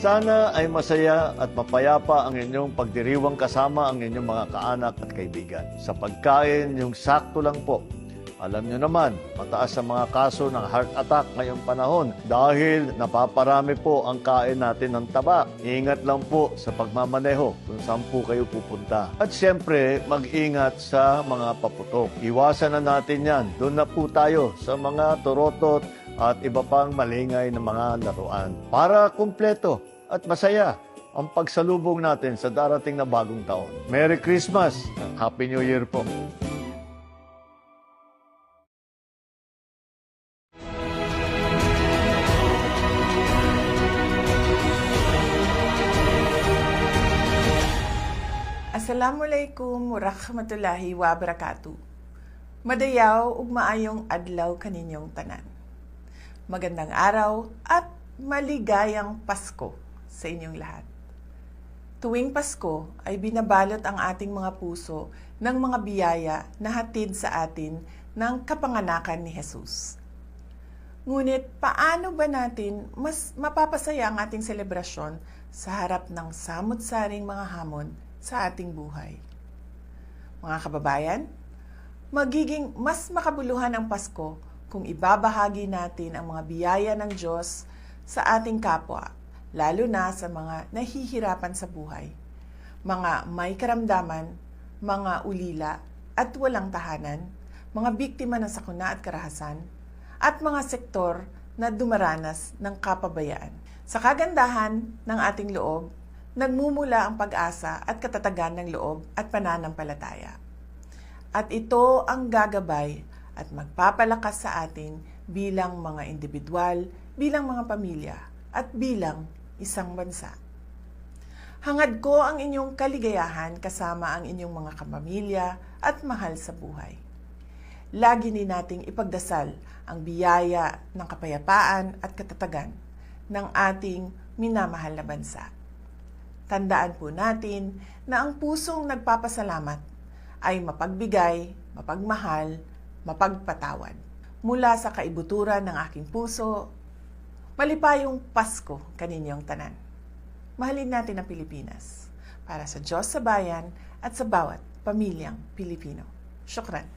Sana ay masaya at mapayapa ang inyong pagdiriwang kasama ang inyong mga kaanak at kaibigan. Sa pagkain, yung sakto lang po. Alam nyo naman, mataas ang mga kaso ng heart attack ngayong panahon dahil napaparami po ang kain natin ng taba. Ingat lang po sa pagmamaneho kung saan po kayo pupunta. At siyempre, mag-ingat sa mga paputok. Iwasan na natin yan. Doon na po tayo sa mga turotot at iba pang malingay na mga laruan. Para kumpleto at masaya ang pagsalubong natin sa darating na bagong taon. Merry Christmas! Happy New Year po! Assalamualaikum warahmatullahi wabarakatuh. Madayaw ug maayong adlaw kaninyong tanan. Magandang araw at maligayang Pasko sa inyong lahat. Tuwing Pasko ay binabalot ang ating mga puso ng mga biyaya na hatid sa atin ng kapanganakan ni Jesus. Ngunit paano ba natin mas mapapasaya ang ating selebrasyon sa harap ng samot-saring mga hamon sa ating buhay? Mga kababayan, magiging mas makabuluhan ang Pasko kung ibabahagi natin ang mga biyaya ng Diyos sa ating kapwa, lalo na sa mga nahihirapan sa buhay, mga may karamdaman, mga ulila at walang tahanan, mga biktima ng sakuna at karahasan, at mga sektor na dumaranas ng kapabayaan. Sa kagandahan ng ating loob, nagmumula ang pag-asa at katatagan ng loob at pananampalataya. At ito ang gagabay at magpapalakas sa atin bilang mga individual, bilang mga pamilya, at bilang isang bansa. Hangad ko ang inyong kaligayahan kasama ang inyong mga kapamilya at mahal sa buhay. Lagi din nating ipagdasal ang biyaya ng kapayapaan at katatagan ng ating minamahal na bansa. Tandaan po natin na ang pusong nagpapasalamat ay mapagbigay, mapagmahal, mapagpatawad. Mula sa kaibuturan ng aking puso, malipayong Pasko kaninyong tanan. Mahalin natin ang Pilipinas para sa Diyos sa bayan at sa bawat pamilyang Pilipino. Syukran.